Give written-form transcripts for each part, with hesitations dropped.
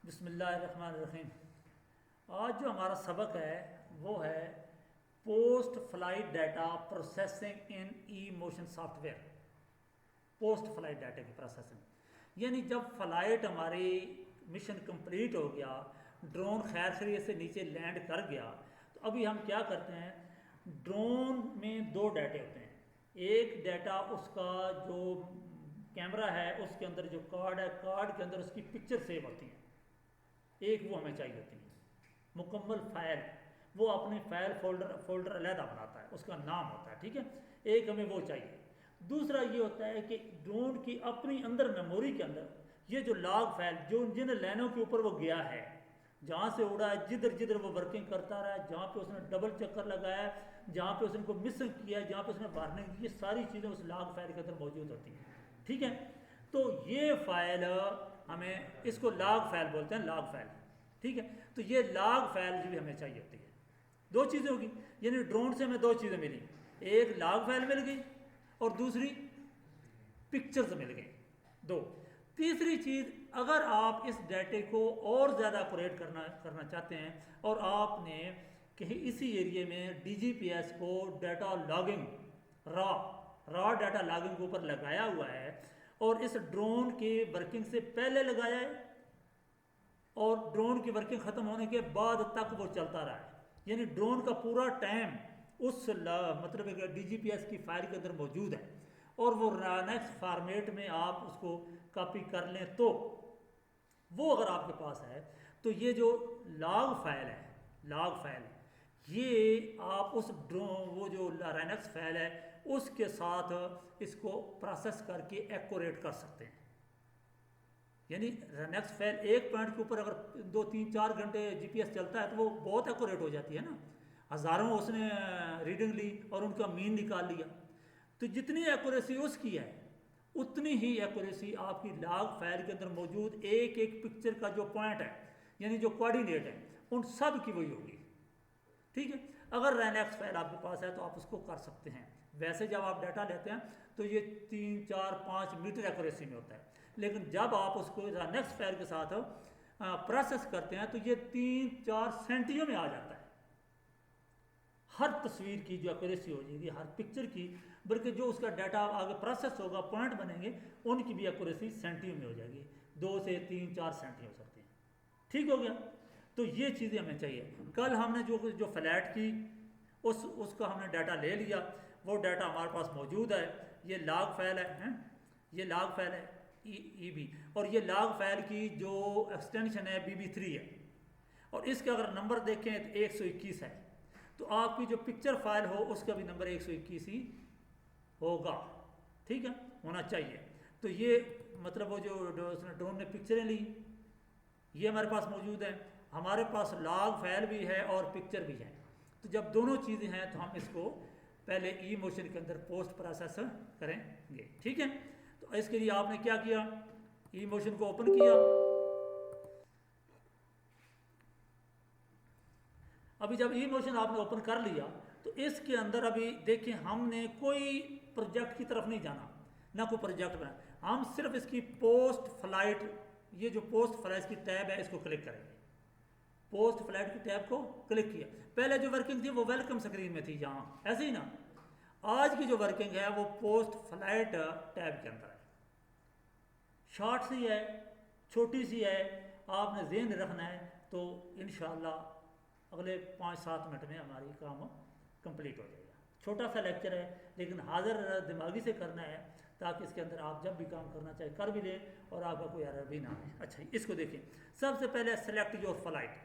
बिस्मिल्लाहिर्रहमानिर्रहीम। आज जो हमारा सबक है वो है पोस्ट फ्लाइट डाटा प्रोसेसिंग इन ई motion software. Post flight data की प्रोसेसिंग यानी जब फ्लाइट हमारी मिशन कंप्लीट हो गया, ड्रोन खैर खैरियत से नीचे लैंड कर गया, तो अभी हम क्या करते हैं, ड्रोन में दो डाटे होते हैं। एक डाटा उसका जो कैमरा है उसके अंदर जो कार्ड है, कार्ड के अंदर उसकी पिक्चर सेव होती है, एक वो हमें चाहिए होती है मुकम्मल फाइल। वो अपनी फाइल फोल्डर अलहदा बनाता है, उसका नाम होता है, ठीक है। एक हमें वो चाहिए। दूसरा ये होता है कि ड्रोन की अपनी अंदर मेमोरी के अंदर ये जो लॉग फाइल जो जिन लाइनों के ऊपर वो गया है, जहाँ से उड़ा है, जिधर जिधर वो वर्किंग करता रहा है, जहाँ पे उसने डबल चक्कर लगाया है, जहाँ पे उसने को मिसिंग किया है, जहाँ पे उसने वार्निंग की, ये सारी चीज़ें उस लॉग फाइल के अंदर मौजूद होती हैं, ठीक है। तो ये फाइल हमें, इसको लॉग फाइल बोलते हैं, लॉग फाइल, ठीक है। तो ये लॉग फाइल भी हमें चाहिए होती है। दो चीज़ें होगी, यानी ड्रोन से हमें दो चीज़ें मिली, एक लॉग फाइल मिल गई और दूसरी पिक्चर्स मिल गई, दो। तीसरी चीज़, अगर आप इस डाटे को और ज़्यादा एक्यूरेट करना चाहते हैं और आपने कहीं इसी एरिए में डीजीपीएस को data logging raw data logging के ऊपर लगाया हुआ है और इस ड्रोन के वर्किंग से पहले लगाया है और ड्रोन की वर्किंग ख़त्म होने के बाद तक वो चलता रहा है, यानी ड्रोन का पूरा टाइम उस मतलब डीजीपीएस की फाइल के अंदर मौजूद है और वो नेक्स्ट फॉर्मेट में आप उसको कॉपी कर लें, तो वो अगर आपके पास है तो ये जो लॉग फाइल है, लॉग फाइल ये आप उस वो जो लाइनक्स फाइल है उसके साथ इसको प्रोसेस करके एक्यूरेट कर सकते हैं। यानी लाइनक्स फाइल एक पॉइंट के ऊपर अगर 2 3 4 घंटे जीपीएस चलता है तो वो बहुत एक्यूरेट हो जाती है ना, हज़ारों उसने रीडिंग ली और उनका मीन निकाल लिया। तो जितनी एक्यूरेसी उसकी है उतनी ही एक्यूरेसी आपकी लॉग फाइल के अंदर मौजूद एक एक पिक्चर का जो पॉइंट है, यानी जो कोऑर्डिनेट है, उन सब की वही होगी, ठीक है। अगर लाइनक्स फाइल आपके पास है तो आप उसको कर सकते हैं। वैसे जब आप डाटा लेते हैं तो ये 3 4 5 मीटर एक्यूरेसी में होता है, लेकिन जब आप उसको लाइनक्स फाइल के साथ प्रोसेस करते हैं तो ये 3 4 सेंटियों में आ जाता है। हर तस्वीर की जो एक्यूरेसी हो जाएगी, हर पिक्चर की, बल्कि जो उसका डाटा आगे प्रोसेस होगा, पॉइंट बनेंगे, उनकी भी एक्यूरेसी सेंटियों में हो जाएगी, 2 से 3 4 सेंटी हो सकती हैं, ठीक हो गया। तो ये चीज़ें हमें चाहिए। कल हमने जो फ्लैट की उसका हमने डाटा ले लिया, वो डाटा हमारे पास मौजूद है, ये लॉग फाइल है, ये लॉग फाइल है ई और ये लॉग फाइल की जो एक्सटेंशन है BB3 है और इसके अगर नंबर देखें तो 121 है, तो आपकी जो पिक्चर फाइल हो उसका भी नंबर 121 ही होगा, ठीक है, होना चाहिए। तो ये मतलब वो जो उसने ड्रोन ने पिक्चरें ली ये हमारे पास मौजूद है, हमारे पास लॉग फाइल भी है और पिक्चर भी है। तो जब दोनों चीज़ें हैं तो हम इसको पहले ई मोशन के अंदर पोस्ट प्रोसेस करेंगे, ठीक है। तो इसके लिए आपने क्या किया, ई मोशन को ओपन किया। अभी जब ई मोशन आपने ओपन कर लिया तो इसके अंदर अभी देखिए हमने कोई प्रोजेक्ट की तरफ नहीं जाना, ना कोई प्रोजेक्ट बना, हम सिर्फ इसकी पोस्ट फ्लाइट, ये जो पोस्ट फ्लाइट की टैब है इसको क्लिक करेंगे। पोस्ट फ्लाइट की टैब को क्लिक किया, पहले जो वर्किंग थी वो वेलकम स्क्रीन में थी, यहाँ ऐसे ही ना। आज की जो वर्किंग है वो पोस्ट फ्लाइट टैब के अंदर है, शॉर्ट सी है, छोटी सी है, आपने ज़हन रखना है तो इंशाल्लाह अगले 5 7 मिनट में हमारी काम कंप्लीट हो जाएगा। छोटा सा लेक्चर है लेकिन हाजिर दिमागी से करना है ताकि इसके अंदर आप जब भी काम करना चाहे कर भी लें और आपका कोई एरर भी ना आए। अच्छा, इसको देखिए, सबसे पहले सेलेक्ट योर फ्लाइट,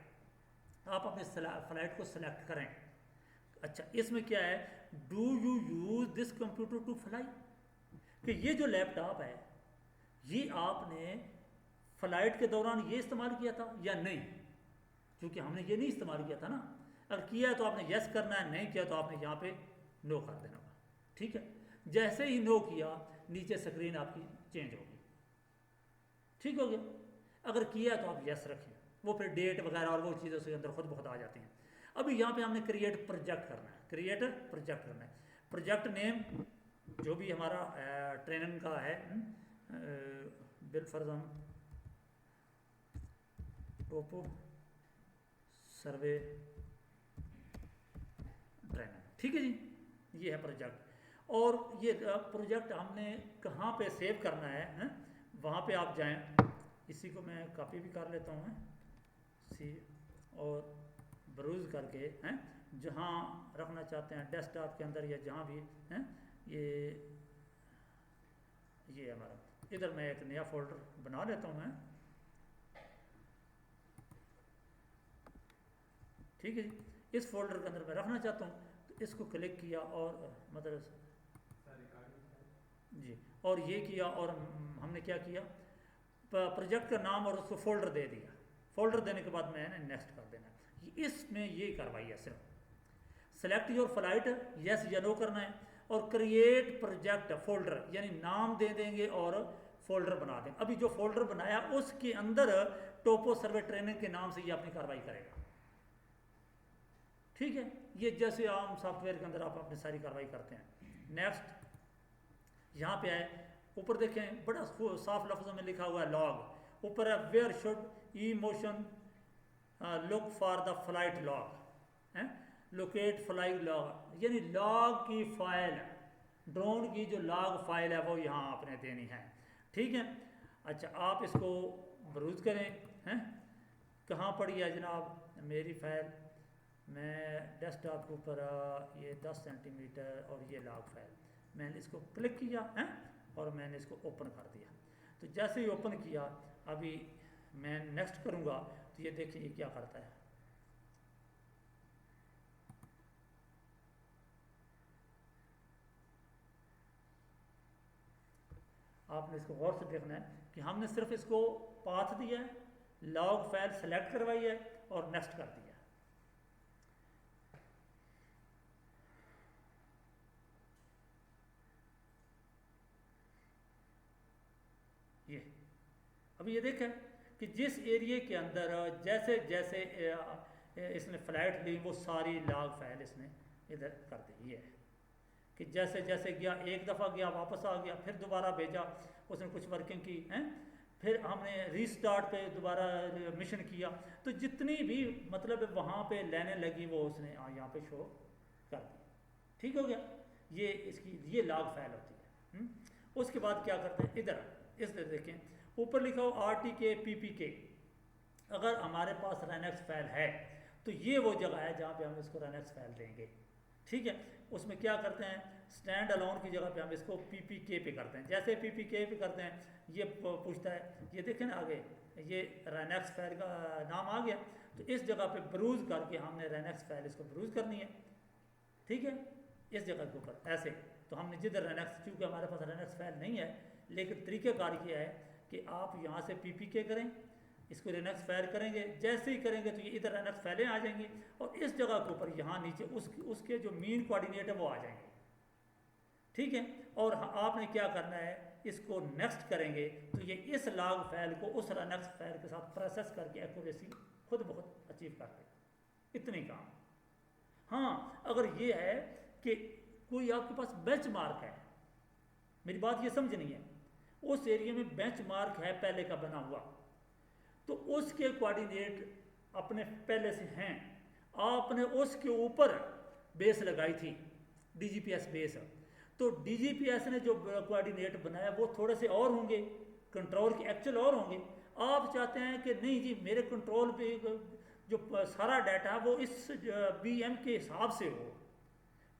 आप अपने फ्लाइट को सेलेक्ट करें। अच्छा, इसमें क्या है, do you use this computer to fly, कि ये जो लैपटॉप है ये आपने फ्लाइट के दौरान ये इस्तेमाल किया था या नहीं, क्योंकि हमने ये नहीं इस्तेमाल किया था ना। अगर किया है तो आपने यस करना है, नहीं किया तो आपने यहाँ पे नो कर देना होगा, ठीक है। जैसे ही नो किया नीचे स्क्रीन आपकी चेंज होगी, ठीक हो गया। अगर किया तो आप यस रखें, वो फिर डेट वगैरह और वो चीज़ें उसके अंदर खुद बहुत आ जाती हैं। अभी यहाँ पे हमने क्रिएट प्रोजेक्ट करना है, क्रिएट प्रोजेक्ट करना है। प्रोजेक्ट नेम जो भी हमारा ट्रेनिंग का है, बिल फर्ज हम टोपो सर्वे ट्रेनिंग। ठीक है जी, ये है प्रोजेक्ट। और ये प्रोजेक्ट हमने कहाँ पे सेव करना है, वहाँ पे आप जाएं। इसी को मैं कॉपी भी कर लेता हूँ सी, और ब्रूज करके हैं जहाँ रखना चाहते हैं, डेस्कटॉप के अंदर या जहाँ भी हैं। ये हमारा, इधर मैं एक नया फोल्डर बना लेता हूँ मैं। ठीक है जी, इस फोल्डर के अंदर मैं रखना चाहता हूँ, तो इसको क्लिक किया और मतलब जी, और ये किया, और हमने क्या किया, प्रोजेक्ट का नाम और उसको फोल्डर दे दिया। फोल्डर देने के बाद मैंने नेक्स्ट कर देना। इसमें ये कार्रवाई है सिर्फ सेलेक्ट योर फ्लाइट, यस या नो करना है, और क्रिएट प्रोजेक्ट फोल्डर, यानी नाम दे देंगे और फोल्डर बना देंगे। अभी जो फोल्डर बनाया उसके अंदर टोपो सर्वे ट्रेनिंग के नाम से ये अपनी कार्रवाई करेगा। ठीक है, ये जैसे आम सॉफ्टवेयर के अंदर आप अपनी सारी कार्रवाई करते हैं। नेक्स्ट यहाँ पे आए, ऊपर देखें बड़ा साफ लफ्जों में लिखा हुआ है लॉग। ऊपर है where should emotion look for the flight log, है लोकेट फ्लाइट लॉग, यानी लॉग की फाइल, ड्रोन की जो लॉग फाइल है वो यहाँ आपने देनी है। ठीक है, अच्छा आप इसको ब्रूज करें, हैं कहाँ पड़ी है जनाब मेरी फाइल, मैं डेस्कटॉप के ऊपर ये 10 सेंटीमीटर और ये लॉग फाइल, मैंने इसको क्लिक किया है और मैंने इसको ओपन कर दिया। तो जैसे ही ओपन किया, अभी मैं नेक्स्ट करूँगा तो ये देखिए ये क्या करता है। आपने इसको गौर से देखना है कि हमने सिर्फ इसको पाथ दिया है, लॉग फाइल सेलेक्ट करवाई है और नेक्स्ट कर दिया। ये अभी ये देखें कि जिस एरिया के अंदर जैसे जैसे इसने फ्लाइट ली वो सारी लॉग फाइल इसने इधर कर दी। ये है कि जैसे जैसे गया, एक दफ़ा गया वापस आ गया, फिर दोबारा भेजा, उसने कुछ वर्किंग की हैं, फिर हमने रीस्टार्ट पे दोबारा मिशन किया, तो जितनी भी मतलब वहाँ पे लेने लगी वो उसने यहाँ पे शो कर दी। ठीक हो गया, ये इसकी ये लॉग फाइल होती है। उसके बाद क्या करते हैं, इधर इस तरह देखें ऊपर लिखा हो RTK PPK। अगर हमारे पास रनएक्स फाइल है तो ये वो जगह है जहाँ पे हम इसको रनएक्स फाइल देंगे। ठीक है, उसमें क्या करते हैं, स्टैंड अलोन की जगह पे हम इसको PPK पे करते हैं। जैसे PPK पे करते हैं ये पूछता है, ये देखें ना आगे ये रनएक्स फाइल का नाम आ गया, तो इस जगह पे ब्रूज करके हमने रनएक्स फाइल इसको ब्रूज करनी है। ठीक है, इस जगह के ऊपर ऐसे, तो हमने जिधर रनएक्स, चूँकि हमारे पास रनएक्स फाइल नहीं है, लेकिन तरीक़ेकार किया है कि आप यहाँ से PPK करें, इसको रनएक्स फाइल करेंगे, जैसे ही करेंगे तो ये इधर रनएक्स फाइलें आ जाएंगी, और इस जगह के ऊपर यहाँ नीचे उसके जो मीन कोऑर्डिनेट है वो आ जाएंगे। ठीक है, और आपने क्या करना है, इसको नेक्स्ट करेंगे तो ये इस लॉग फाइल को उस रनएक्स फाइल के साथ प्रोसेस करके एक्यूरेसी खुद बहुत अचीव कर देगा। इतनी काम। हाँ, अगर ये है कि कोई आपके पास बेंचमार्क है, मेरी बात ये समझनी है, उस एरिया में बेंचमार्क है पहले का बना हुआ, तो उसके कोऑर्डिनेट अपने पहले से हैं, आपने उसके ऊपर बेस लगाई थी DGPS बेस, तो DGPS ने जो कोऑर्डिनेट बनाया वो थोड़े से और होंगे, कंट्रोल के एक्चुअल और होंगे। आप चाहते हैं कि नहीं जी मेरे कंट्रोल पे जो सारा डाटा वो इस BM के हिसाब से हो,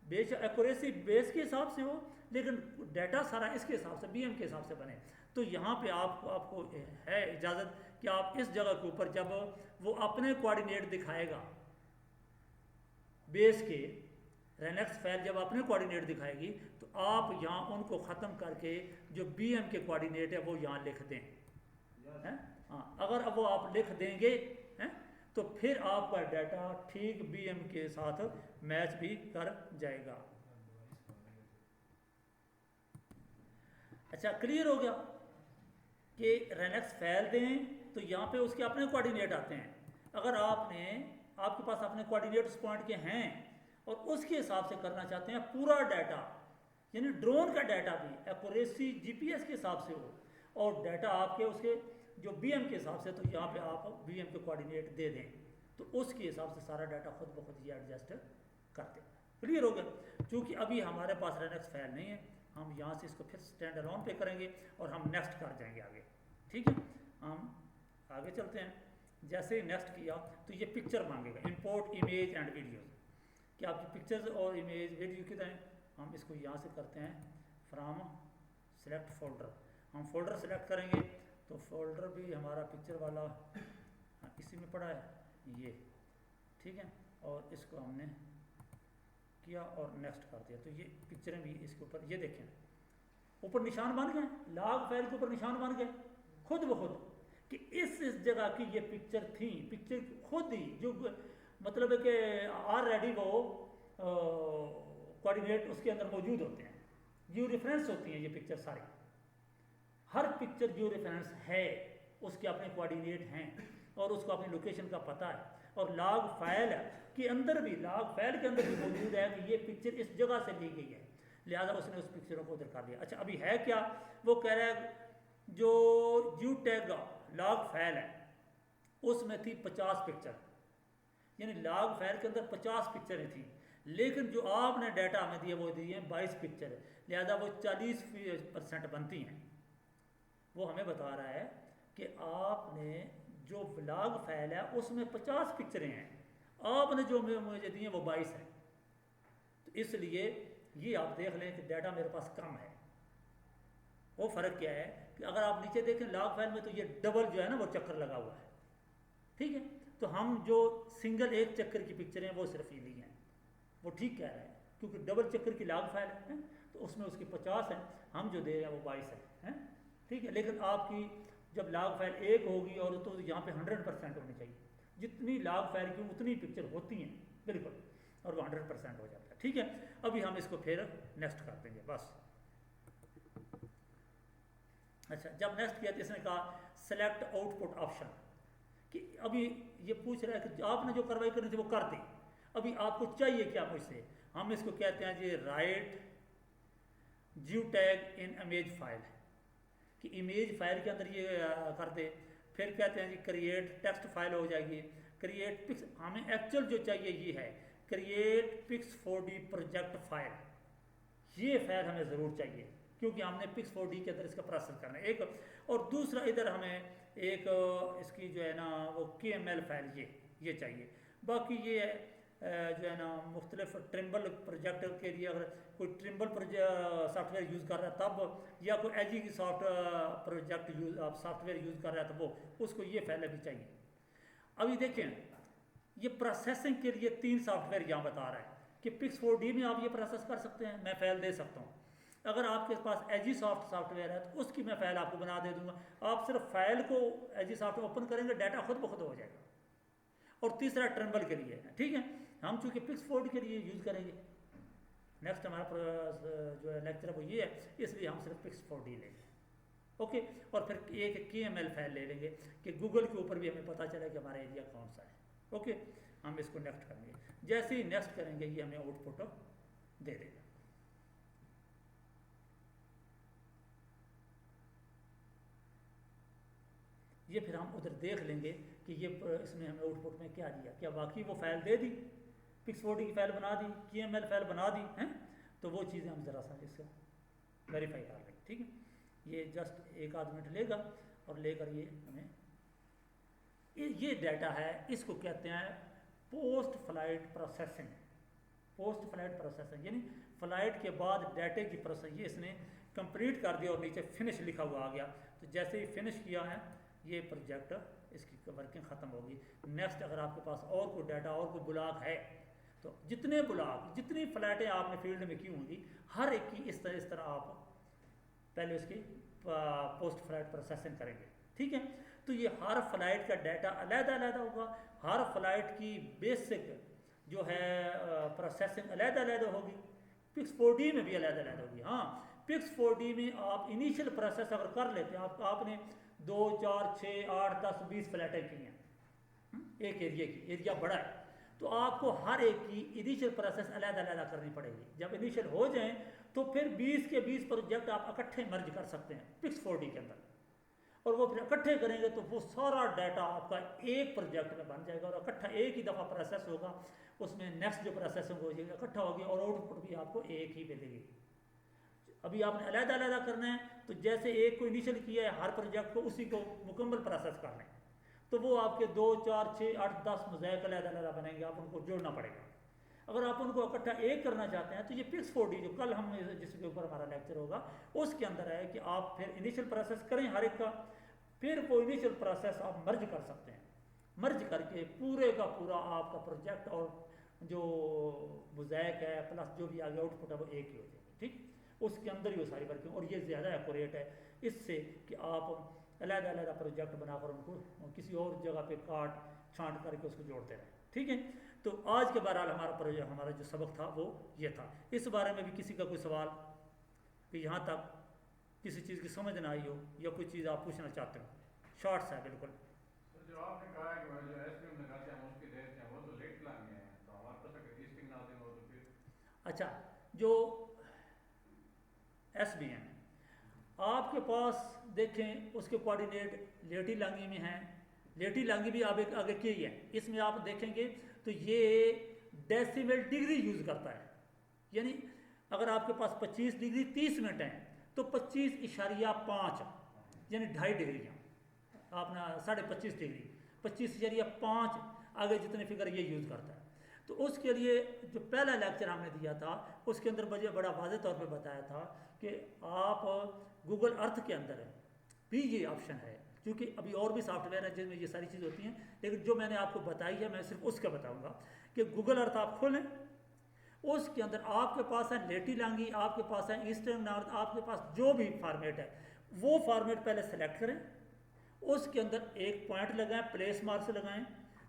बेस एक्यूरेसी बेस के हिसाब से हो, लेकिन डाटा सारा इसके हिसाब से BM के हिसाब से बने। तो यहाँ पे आपको है इजाज़त कि आप इस जगह के ऊपर जब वो अपने कोऑर्डिनेट दिखाएगा, बेस के रनएक्स फाइल जब अपने कोऑर्डिनेट दिखाएगी, तो आप यहाँ उनको ख़त्म करके जो BM के कोऑर्डिनेट है वो यहाँ लिख दें, हैं? हाँ, अगर अब वो आप लिख देंगे हैं तो फिर आपका डाटा ठीक BM के साथ मैच भी कर जाएगा। अच्छा, क्लियर हो गया कि रनएक्स फाइल दें तो यहाँ पे उसके अपने कोऑर्डिनेट आते हैं। अगर आपके पास अपने कोऑर्डिनेट उस पॉइंट के हैं और उसके हिसाब से करना चाहते हैं पूरा डाटा, यानी ड्रोन का डाटा भी एक्यूरेसी GPS के हिसाब से हो, और डाटा आपके उसके जो BM के हिसाब से, तो यहाँ पे आप BM के कोऑर्डिनेट दे दें तो उसके हिसाब से सारा डाटा खुद ब खुद ये एडजस्ट कर दें। क्लियर हो गया? क्योंकि अभी हमारे पास रेनेक्स फाइल नहीं है, हम यहाँ से इसको फिर स्टैंड अलोन पे करेंगे और हम नेक्स्ट कर जाएंगे आगे। ठीक है, हम आगे चलते हैं। जैसे ही नेक्स्ट किया तो ये पिक्चर मांगेगा, इंपोर्ट इमेज एंड वीडियोस, कि आपकी पिक्चर्स और इमेज वीडियो कितना है। हम इसको यहाँ से करते हैं फ्रॉम सेलेक्ट फोल्डर, हम फोल्डर सेलेक्ट करेंगे तो फोल्डर भी हमारा पिक्चर वाला इसी में पड़ा है ये। ठीक है, और इसको हमने किया और नेक्स्ट कर दिया तो ये पिक्चरें भी इसके ऊपर, ये देखें ऊपर निशान बन गए, लॉग फाइल के ऊपर निशान बन गए खुद ब खुद कि इस जगह की ये पिक्चर थी। पिक्चर खुद ही जो मतलब है कि ऑलरेडी वो कोऑर्डिनेट उसके अंदर मौजूद होते हैं, जियो रेफरेंस होती हैं ये पिक्चर सारी। हर पिक्चर जियो रेफरेंस है, उसके अपने कोऑर्डिनेट हैं और उसको अपनी लोकेशन का पता है। और लॉग फाइल के अंदर भी, लॉग फाइल के अंदर भी मौजूद है कि ये पिक्चर इस जगह से ली गई है, लिहाजा उसने उस पिक्चरों को उधर कर दिया। अच्छा, अभी है क्या, वो कह रहा है जो जियो टैग लॉग फाइल है उसमें थी 50 पिक्चर, यानी लॉग फाइल के अंदर 50 पिक्चरें थी, लेकिन जो आपने डाटा हमें दिए वो दिए हैं 22 पिक्चर, लिहाजा वो 40% बनती हैं। वो हमें बता रहा है कि आपने जो लॉग फाइल है उसमें 50 पिक्चरें हैं, आपने जो मुझे दी हैं वो 22 है। तो इसलिए ये आप देख लें कि डाटा मेरे पास कम है। वो फ़र्क क्या है कि अगर आप नीचे देखें लॉग फाइल में तो ये डबल जो है ना वो चक्कर लगा हुआ है। ठीक है, तो हम जो सिंगल एक चक्कर की पिक्चरें हैं वो सिर्फ ये ली हैं, वो ठीक कह रहे हैं क्योंकि डबल चक्कर की लॉग फाइल है तो उसमें उसकी 50 है, हम जो दे रहे हैं वो 22 है। ठीक है, लेकिन आपकी जब लॉग फाइल एक होगी और तो यहाँ पे 100% होनी चाहिए, जितनी लॉग फाइल की उतनी पिक्चर होती हैं बिल्कुल, और वो 100% हो जाता है। ठीक है, अभी हम इसको फिर नेक्स्ट कर देंगे बस। अच्छा, जब नेक्स्ट किया तो इसने कहा सेलेक्ट आउटपुट ऑप्शन, कि अभी ये पूछ रहा है कि आपने जो कार्रवाई करनी थी वो कर दी, अभी आपको चाहिए क्या मुझसे। हम इसको कहते हैं जी right geo tag in image file, कि इमेज फाइल के अंदर ये कर दे। फिर कहते हैं जी क्रिएट टेक्स्ट फाइल हो जाएगी, क्रिएट पिक्स, हमें एक्चुअल जो चाहिए ये है create pix 4D project file, ये फाइल हमें ज़रूर चाहिए क्योंकि हमने पिक्स 4D के अंदर इसका प्रोसेस करना है एक, और दूसरा इधर हमें एक इसकी जो है ना वो KML फाइल ये चाहिए। बाकी ये जो है ना मुख्तलिफ ट्रिम्बल प्रोजेक्ट के लिए, अगर कोई ट्रिम्बल सॉफ्टवेयर यूज़ कर रहा है तब, या कोई एजी की प्रोजेक्ट आप सॉफ्टवेयर यूज़ कर रहा है तो वो उसको ये फाइल भी चाहिए। अभी देखें ये प्रोसेसिंग के लिए 3 सॉफ्टवेयर यहाँ बता रहा है कि पिक्स 4D में आप ये प्रोसेस कर सकते हैं, मैं फाइल दे सकता हूँ। अगर आपके पास एजी सॉफ्टवेयर है तो उसकी मैं फाइल आपको बना दे दूंगा, आप सिर्फ फाइल को एजी सॉफ्टवेयर ओपन करेंगे, डाटा खुद ब खुद हो जाएगा। और तीसरा ट्रिम्बल के लिए, ठीक है, हम चूँकि पिक्स 4D के लिए यूज़ करेंगे, नेक्स्ट हमारा जो है लेक्चर वो ये है, इसलिए हम सिर्फ पिक्स 4D लेंगे। ओके, और फिर एक KML फाइल ले लेंगे कि गूगल के ऊपर भी हमें पता चले कि हमारा एरिया कौन सा है। ओके, हम इसको नेक्स्ट करेंगे, जैसे ही नेक्स्ट करेंगे ये हमें आउटपुट दे देगा। ये फिर हम उधर देख लेंगे कि ये इसमें हमें आउटपुट में क्या दिया, क्या वाकई वो फाइल दे दी, पिक्स 4D की फाइल बना दी, KML फाइल बना दी हैं, तो वो चीज़ें हम ज़रा सा इसको वेरीफाई कर लेंगे। ठीक है, ये जस्ट 1 आध मिनट लेगा और लेकर ये हमें ये डाटा है, इसको कहते हैं post flight processing. Post flight processing यानी फ्लाइट के बाद डाटे की प्रोसेस, ये इसने कंप्लीट कर दिया और नीचे फिनिश लिखा हुआ आ गया। तो जैसे ही फिनिश किया है ये प्रोजेक्ट, इसकी वर्किंग ख़त्म होगी। नेक्स्ट अगर आपके पास और कोई डाटा और कोई ब्लॉक है तो जितने ब्लॉक, जितनी फ्लाइटें आपने फील्ड में की होंगी, हर एक की इस तरह आप पहले उसकी पोस्ट फ्लाइट प्रोसेसिंग करेंगे। ठीक है, तो ये हर फ्लाइट का डाटा अलग-अलग होगा, हर फ्लाइट की बेसिक जो है प्रोसेसिंग अलग-अलग होगी, पिक्स 4D में भी अलग-अलग होगी। हाँ, पिक्स 4D में आप इनिशियल प्रोसेस अगर कर लेते हैं, आपने 2, 4, 6, 8, 10, 20 फ्लैटें की हैं एक एरिया की, एरिया बड़ा है, तो आपको हर एक की इनिशियल प्रोसेस अलग-अलग करनी पड़ेगी। जब इनिशियल हो जाएं तो फिर 20 के 20 प्रोजेक्ट आप इकट्ठे मर्ज कर सकते हैं पिक्स 4D के अंदर। और वो फिर इकट्ठे करेंगे तो वो सारा डाटा आपका एक प्रोजेक्ट में बन जाएगा और इकट्ठा एक ही दफ़ा प्रोसेस होगा, उसमें नेक्स्ट जो प्रोसेसिंग हो जाएगी इकट्ठा होगी और आउटपुट भी आपको एक ही मिलेगी। अभी आपने अलग अलग करना है तो जैसे एक को इनिशियल किया है हर प्रोजेक्ट को उसी को मुकम्मल प्रोसेस करना है, तो वो आपके 2, 4, 6, 8, 10 मोज़ाइक अलग अलग बनेंगे, आप उनको जोड़ना पड़ेगा। अगर आप उनको इकट्ठा एक करना चाहते हैं तो ये Pix4D जो कल हम जिसके ऊपर हमारा लेक्चर होगा उसके अंदर है कि आप फिर इनिशियल प्रोसेस करें हर एक का, फिर वो इनिशियल प्रोसेस आप मर्ज कर सकते हैं, मर्ज करके पूरे का पूरा आपका प्रोजेक्ट और जो मोज़ाइक है प्लस जो भी आगे आउटपुट है वो एक ही हो जाएगी। ठीक, उसके अंदर ही वो सारी वर्किंग, और ये ज़्यादा एक्यूरेट है इससे कि आप अलग अलग प्रोजेक्ट बनाकर उनको किसी और जगह पे काट छांट करके उसको जोड़ते रहें। ठीक है, तो आज के बहरहाल हमारा प्रोजेक्ट, हमारा जो सबक था वो ये था। इस बारे में भी किसी का कोई सवाल कि यहाँ तक किसी चीज़ की समझ ना आई हो या कोई चीज़ आप पूछना चाहते हो? शॉर्ट्स है बिल्कुल। जो आपने कहा है कि जो एसपीएम लगाते हैं उसके देते हैं वो तो लेट लाएंगे हैं, तो हमारे पास अगर टेस्टिंग ना दें वो तो फिर अच्छा, जो एसबीएम आपके पास देखें उसके कोऑर्डिनेट लेटी लांगी में हैं, लेटी लांगी भी आप एक आगे की है, इसमें आप देखेंगे तो ये डेसिमल डिग्री यूज़ करता है, यानी अगर आपके पास 25 डिग्री 30 मिनट हैं तो 25.5 यानी 2.5 डिग्री आपने 25.5 डिग्री 25.5 आगे जितने फिगर ये यूज़ करता है। तो उसके लिए जो पहला लेक्चर हमने दिया था उसके अंदर मुझे बड़ा वाज़े तौर पे बताया था कि आप गूगल अर्थ के अंदर भी ये ऑप्शन है, क्योंकि अभी और भी सॉफ्टवेयर है जिसमें ये सारी चीज़ होती हैं, लेकिन जो मैंने आपको बताई है मैं सिर्फ उसका बताऊंगा कि गूगल अर्थ आप खोलें, उसके अंदर आपके पास है लेटी लांगी, आपके पास है ईस्टर्न नॉर्थ, आपके पास जो भी फॉर्मेट है वो फॉर्मेट पहले सेलेक्ट करें, उसके अंदर एक पॉइंट लगाएं, प्लेस मार्क्स लगाएं,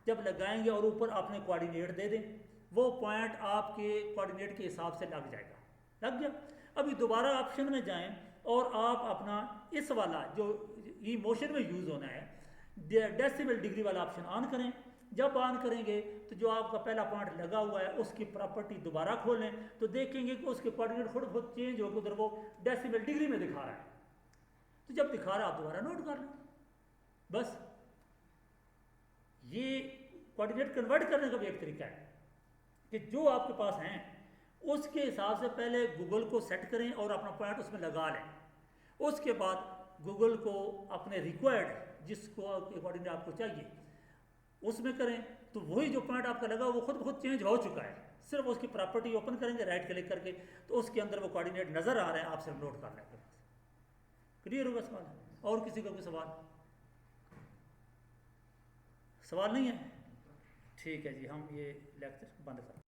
जब लगाएंगे और ऊपर आपने कोऑर्डिनेट दे दें, वो पॉइंट आपके कोऑर्डिनेट के हिसाब से लग जाएगा, लग गया। अभी दोबारा ऑप्शन में जाएं और आप अपना इस वाला जो ई मोशन में यूज़ होना है डेसिमल डिग्री वाला ऑप्शन ऑन करें। जब ऑन करेंगे तो जो आपका पहला पॉइंट लगा हुआ है उसकी प्रॉपर्टी दोबारा खोलें तो देखेंगे कि उसके कोऑर्डिनेट खुद बहुत चेंज होकर उधर वो डेसिमल डिग्री में दिखा रहा है, तो जब दिखा रहा है आप दोबारा नोट कर लें। बस ये कोऑर्डिनेट कन्वर्ट करने का भी एक तरीका है कि जो आपके पास हैं उसके हिसाब से पहले गूगल को सेट करें और अपना पॉइंट उसमें लगा लें, उसके बाद गूगल को अपने रिक्वायर्ड जिसको अकॉर्डिंग आपको चाहिए उसमें करें, तो वही जो पॉइंट आपका लगा वो खुद चेंज हो चुका है, सिर्फ उसकी प्रॉपर्टी ओपन करेंगे राइट क्लिक करके तो उसके अंदर वो कोऑर्डिनेट नज़र आ रहे हैं, आप सिर्फ नोट कर लेंगे। क्लियर होगा सवाल? और किसी का कोई सवाल? सवाल नहीं है? ठीक है जी, हम ये लेक्चर बंद करते हैं।